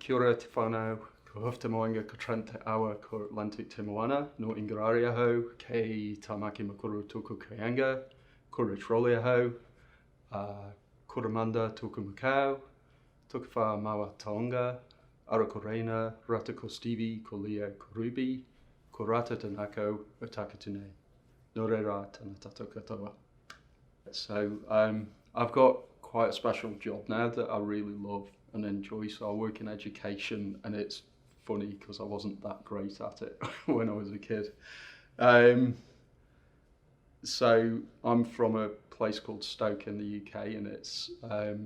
Kia ora te whanau, ko hofta moenga ko Trent awa ko Atlantic te moana, no Ingararia ho, kei Tamaki Makoro toko Kayanga, ko Ritrolia ho, ko Ramanda toko Macau, toko wha mawa taonga, ara ko Reina, rata ko Stevie, ko Leah, ko Ruby, ko rata tanako, o takatune. No reira tana tato katoa. So I've got quite a special job now that I really love and enjoy. So I work in education, and it's funny because I wasn't that great at it when I was a kid. So I'm from a place called Stoke in the UK, and it's a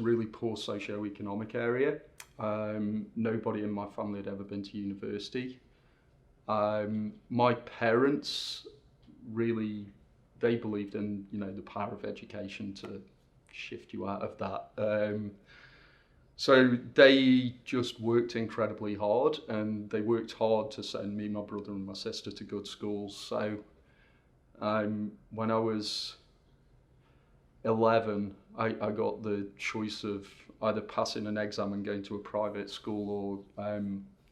really poor socio-economic area. Nobody in my family had ever been to university. My parents really, they believed in, the power of education to shift you out of that. So they just worked incredibly hard, and they worked hard to send me, my brother and my sister to good schools. So when I was 11, I got the choice of either passing an exam and going to a private school, or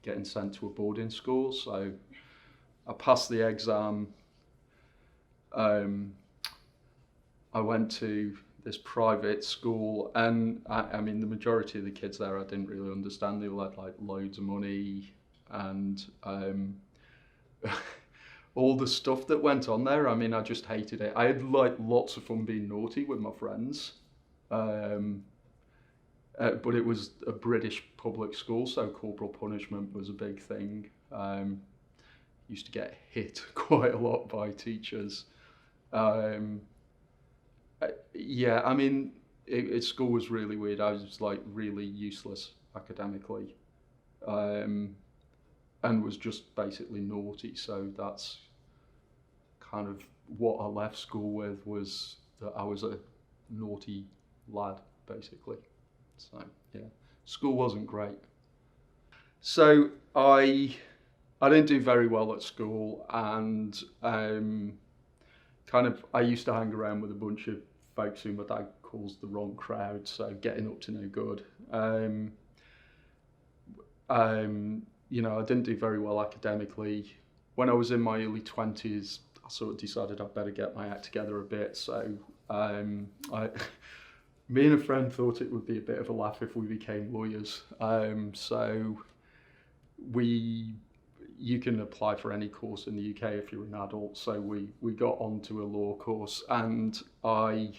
getting sent to a boarding school. So I passed the exam. I went to this private school, and I mean, the majority of the kids there I didn't really understand. They all had like loads of money, and all the stuff that went on there, I mean, I just hated it. I had like lots of fun being naughty with my friends, but it was a British public school, so corporal punishment was a big thing. Used to get hit quite a lot by teachers. Yeah, I mean, school was really weird. I was like really useless academically, and was just basically naughty. So that's kind of what I left school with, was that I was a naughty lad, basically. So yeah, school wasn't great. So I didn't do very well at school, and I used to hang around with a bunch of folks who my dad calls the wrong crowd, so getting up to no good. I didn't do very well academically. When I was in my early 20s, I sort of decided I'd better get my act together a bit. So me and a friend thought it would be a bit of a laugh if we became lawyers. You can apply for any course in the UK if you're an adult. So we got onto a law course, and I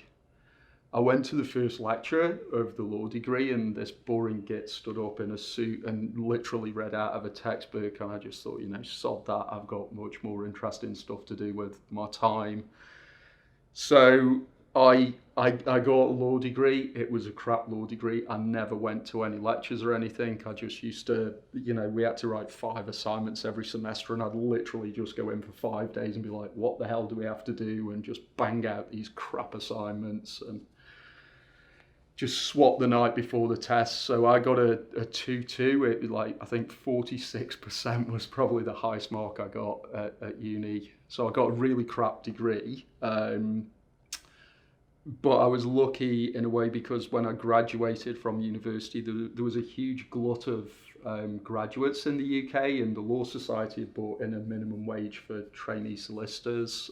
went to the first lecture of the law degree, and this boring git stood up in a suit and literally read out of a textbook, and I just thought, sod that, I've got much more interesting stuff to do with my time. So I got a law degree. It was a crap law degree. I never went to any lectures or anything. I just used to, we had to write 5 assignments every semester, and I'd literally just go in for 5 days and be like, what the hell do we have to do? And just bang out these crap assignments and just swap the night before the test. So I got a 2-2. It was like, I think 46% was probably the highest mark I got at uni. So I got a really crap degree. But I was lucky in a way, because when I graduated from university, there was a huge glut of graduates in the UK, and the Law Society had brought in a minimum wage for trainee solicitors.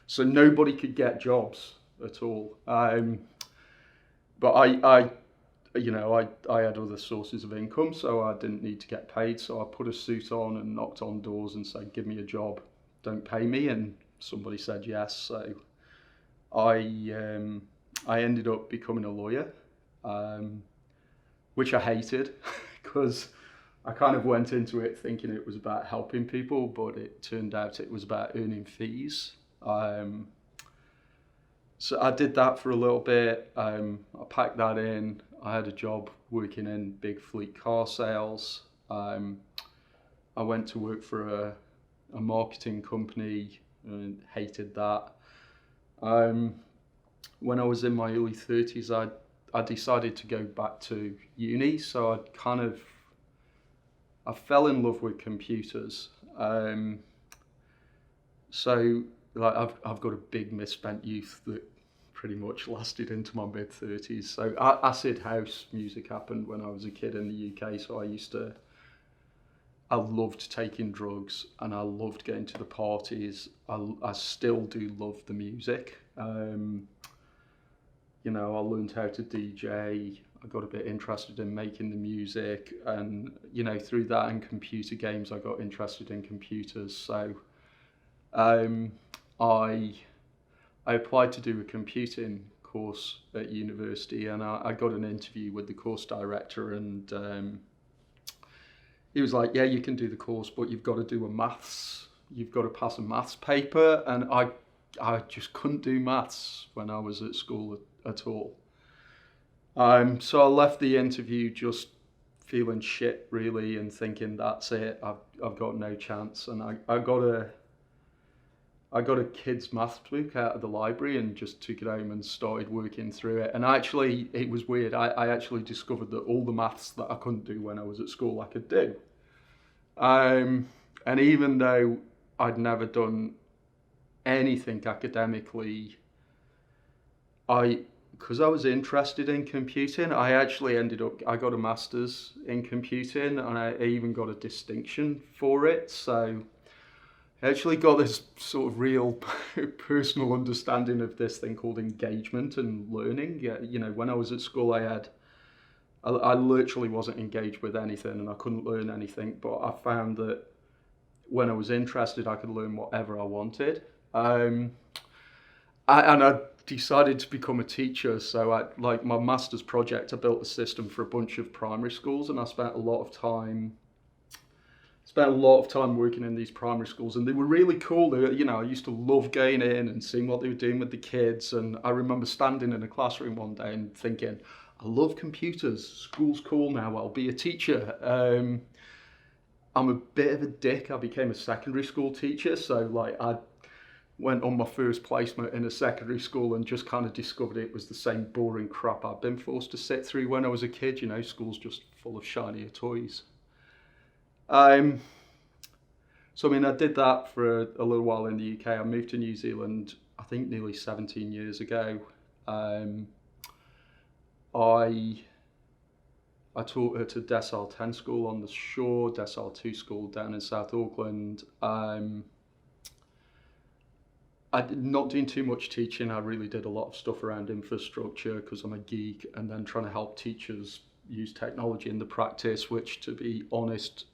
So nobody could get jobs at all. But I had other sources of income, so I didn't need to get paid. So I put a suit on and knocked on doors and said, give me a job, don't pay me. And somebody said yes. So I ended up becoming a lawyer, which I hated because I kind of went into it thinking it was about helping people, but it turned out it was about earning fees. So I did that for a little bit. I packed that in. I had a job working in big fleet car sales. I went to work for a marketing company and hated that. When I was in my early 30s, I decided to go back to uni. So I fell in love with computers. So like I've got a big misspent youth that pretty much lasted into my mid-30s. So acid house music happened when I was a kid in the UK. So I loved taking drugs and I loved getting to the parties. I still do love the music. You know, I learned how to DJ. I got a bit interested in making the music, and you know, through that and computer games, I got interested in computers. So I applied to do a computing course at university, and I got an interview with the course director, and he was like, "Yeah, you can do the course, but you've got to do you've got to pass a maths paper," and I just couldn't do maths when I was at school at all. So I left the interview just feeling shit really and thinking that's it. I've got no chance. And I got a kid's maths book out of the library and just took it home and started working through it. And actually, it was weird. I actually discovered that all the maths that I couldn't do when I was at school, I could do. And even though I'd never done anything academically, because I was interested in computing, I actually I got a master's in computing, and I even got a distinction for it. So I actually got this sort of real personal understanding of this thing called engagement and learning. Yeah, you know, when I was at school, I literally wasn't engaged with anything and I couldn't learn anything, but I found that when I was interested, I could learn whatever I wanted. And I decided to become a teacher. So like my master's project, I built a system for a bunch of primary schools, and I spent a lot of time working in these primary schools, and they were really cool. You know, I used to love going in and seeing what they were doing with the kids. And I remember standing in a classroom one day and thinking, I love computers. School's cool now. I'll be a teacher. I'm a bit of a dick. I became a secondary school teacher. So like I went on my first placement in a secondary school and just kind of discovered it was the same boring crap I'd been forced to sit through when I was a kid. You know, school's just full of shinier toys. So I mean, I did that for a little while in the UK. I moved to New Zealand, I think nearly 17 years ago. I taught at a Decile 10 school on the shore, Decile 2 school down in South Auckland. I did not doing too much teaching. I really did a lot of stuff around infrastructure because I'm a geek, and then trying to help teachers use technology in the practice, which, to be honest,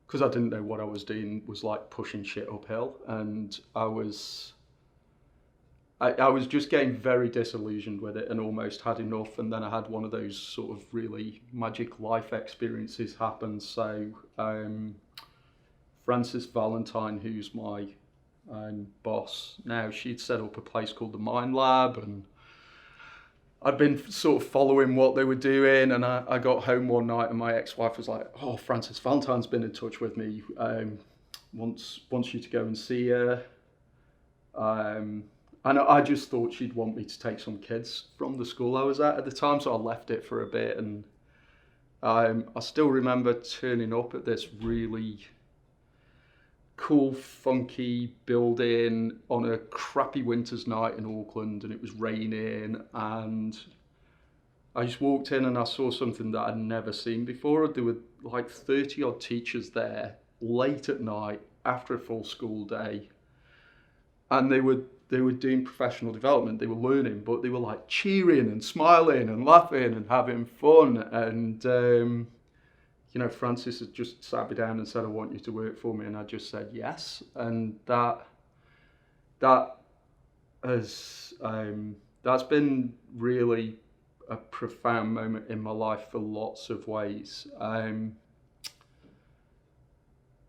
because I didn't know what I was doing, was like pushing shit uphill. And I was just getting very disillusioned with it and almost had enough. And then I had one of those sort of really magic life experiences happen. So Frances Valentine, who's my boss now, she'd set up a place called the Mind Lab, and I'd been sort of following what they were doing, and I got home one night and my ex-wife was like, "Oh, Frances Valentine's been in touch with me, wants you to go and see her." And I just thought she'd want me to take some kids from the school I was at the time, so I left it for a bit. And I still remember turning up at this really cool, funky building on a crappy winter's night in Auckland, and it was raining, and I just walked in and I saw something that I'd never seen before. There were like 30 odd teachers there late at night after a full school day, and they were doing professional development. They were learning, but they were like cheering and smiling and laughing and having fun. And you know, Frances had just sat me down and said, "I want you to work for me," and I just said yes. And that's been really a profound moment in my life for lots of ways.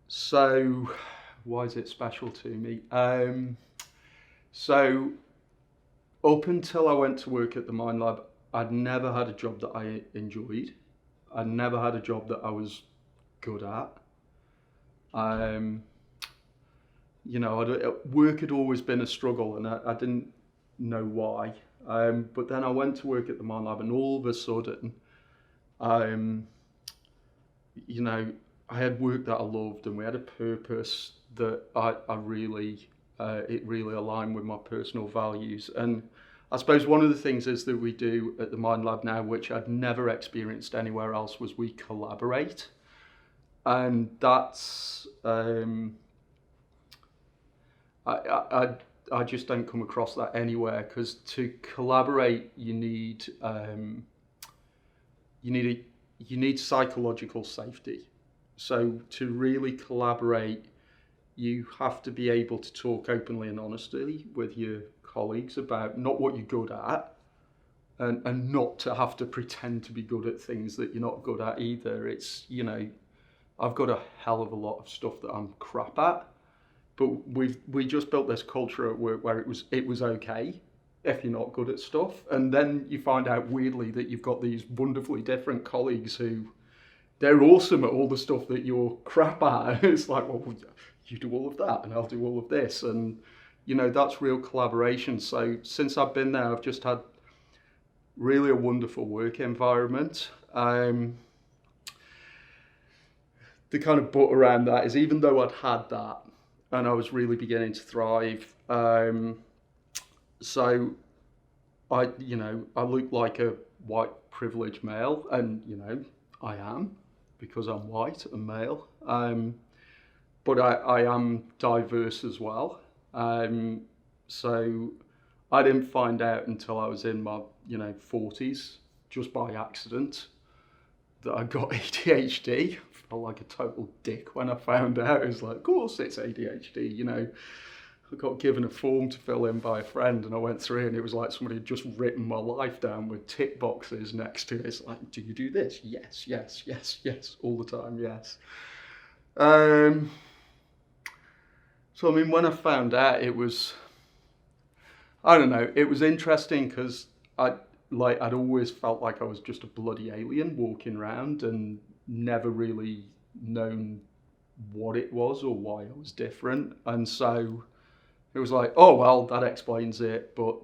So why is it special to me? So up until I went to work at the Mind Lab, I'd never had a job that I enjoyed. I never had a job that I was good at. You know, work had always been a struggle, and I didn't know why. But then I went to work at the Mind Lab, and all of a sudden, you know, I had work that I loved, and we had a purpose that I really, it really aligned with my personal values. And I suppose one of the things is that we do at the Mind Lab now, which I'd never experienced anywhere else, was we collaborate. And that's, I just don't come across that anywhere, because to collaborate, you need psychological safety. So to really collaborate, you have to be able to talk openly and honestly with your colleagues about not what you're good at, and not to have to pretend to be good at things that you're not good at either. It's, I've got a hell of a lot of stuff that I'm crap at, but we just built this culture at work where it was okay if you're not good at stuff. And then you find out weirdly that you've got these wonderfully different colleagues who, they're awesome at all the stuff that you're crap at. It's like, well, you do all of that and I'll do all of this. And, that's real collaboration. So since I've been there, I've just had really a wonderful work environment. The kind of butt around that is, even though I'd had that and I was really beginning to thrive, so I look like a white privileged male, and I am, because I'm white and male. But I am diverse as well. So I didn't find out until I was in my 40s, just by accident, that I got ADHD. I felt like a total dick when I found out. It was like, of course it's ADHD, I got given a form to fill in by a friend, and I went through, and it was like somebody had just written my life down with tick boxes next to it. It's like, do you do this? Yes, yes, yes, yes, all the time, yes. So, I mean, when I found out, it was, I don't know, it was interesting, because I'd always felt like I was just a bloody alien walking around and never really known what it was or why I was different. And so it was like, oh, well, that explains it. But,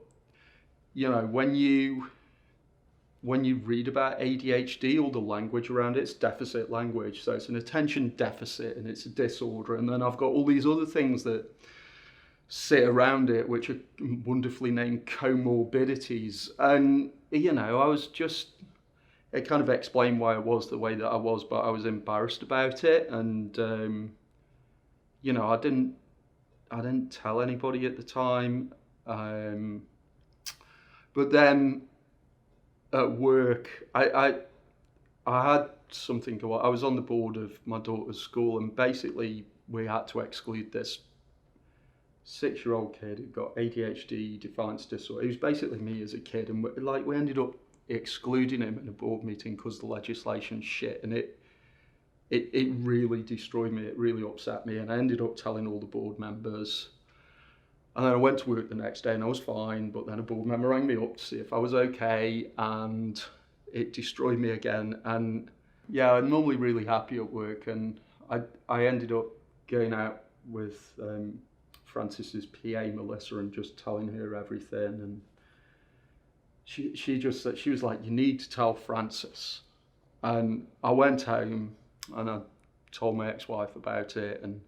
when you read about ADHD, all the language around it's deficit language. So it's an attention deficit and it's a disorder. And then I've got all these other things that sit around it, which are wonderfully named comorbidities. And, I was just, it kind of explained why I was the way that I was, but I was embarrassed about it. And, I didn't tell anybody at the time. But then at work, I had something go on. I was on the board of my daughter's school, and basically we had to exclude this 6-year-old kid who got ADHD, defiance disorder. He was basically me as a kid, and we ended up excluding him in a board meeting because the legislation's shit, and it really destroyed me. It really upset me, and I ended up telling all the board members. And then I went to work the next day and I was fine, but then a board member rang me up to see if I was okay, and it destroyed me again. And yeah, I'm normally really happy at work, and I ended up going out with Francis's PA, Melissa, and just telling her everything. And she just said, she was like, you need to tell Francis. And I went home and I told my ex-wife about it, and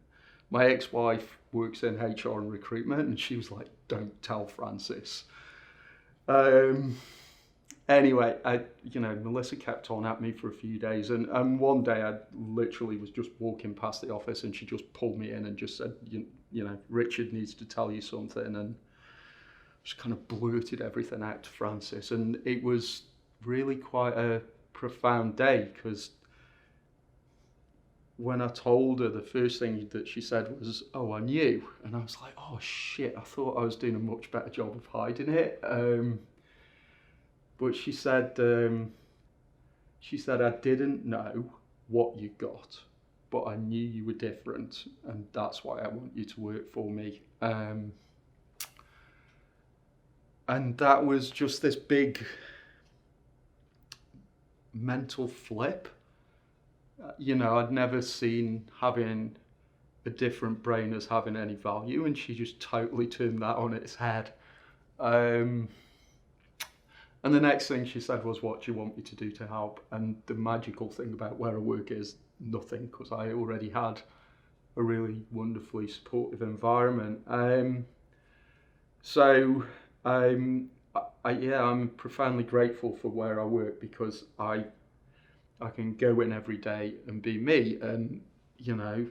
my ex-wife works in HR and recruitment, and she was like, don't tell Francis. Anyway, Melissa kept on at me for a few days, and one day I literally was just walking past the office, and she just pulled me in and just said, Richard needs to tell you something, and just kind of blurted everything out to Francis. And it was really quite a profound day, because when I told her, the first thing that she said was, oh, I knew. And I was like, oh shit, I thought I was doing a much better job of hiding it. But she said, I didn't know what you got, but I knew you were different, and that's why I want you to work for me. And that was just this big mental flip. I'd never seen having a different brain as having any value, and she just totally turned that on its head. And the next thing she said was, what do you want me to do to help? And the magical thing about where I work is nothing, because I already had a really wonderfully supportive environment. So I'm profoundly grateful for where I work because I can go in every day and be me. And, you know,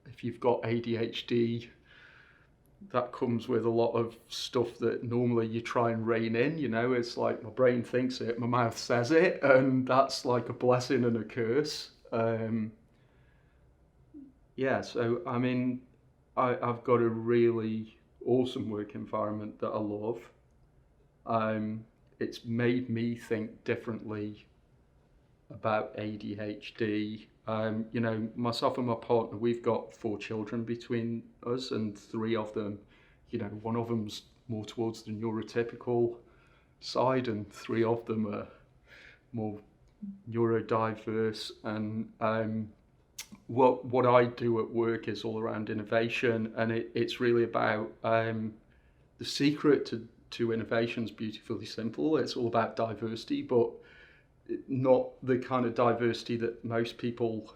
if you've got ADHD, that comes with a lot of stuff that normally you try and rein in. You know, it's like my brain thinks it, my mouth says it, and that's like a blessing and a curse. Yeah, so I mean, I've got a really awesome work environment that I love. It's made me think differently about ADHD. You know, myself and my partner, we've got 4 children between us, and 3 of them, you know, one of them's more towards the neurotypical side, and 3 of them are more neurodiverse. And what I do at work is all around innovation, and it's really about the secret to innovation is beautifully simple. It's all about diversity, but not the kind of diversity that most people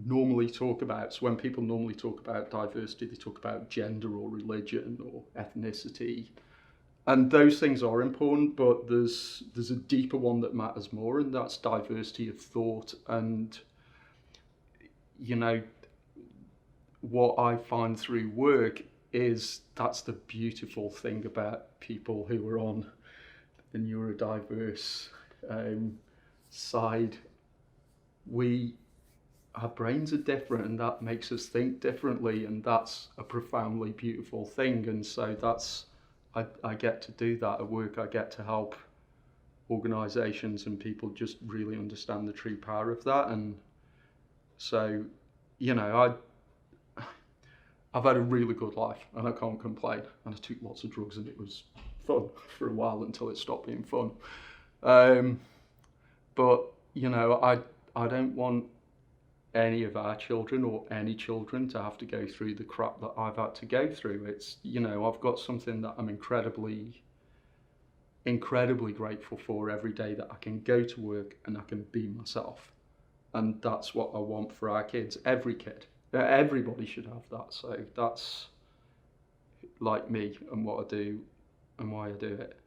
normally talk about. So when people normally talk about diversity, they talk about gender or religion or ethnicity. And those things are important, but there's a deeper one that matters more, and that's diversity of thought. And, you know, what I find through work is that's the beautiful thing about people who are on the neurodiverse side. Our brains are different, and that makes us think differently, and that's a profoundly beautiful thing. And so I get to do that at work. I get to help organisations and people just really understand the true power of that. And so, you know, I've had a really good life, and I can't complain. And I took lots of drugs, and it was fun for a while until it stopped being fun. But, you know, I don't want any of our children or any children to have to go through the crap that I've had to go through. It's, you know, I've got something that I'm incredibly grateful for every day, that I can go to work and I can be myself. And that's what I want for our kids, every kid. Everybody should have that. So that's like me and what I do and why I do it.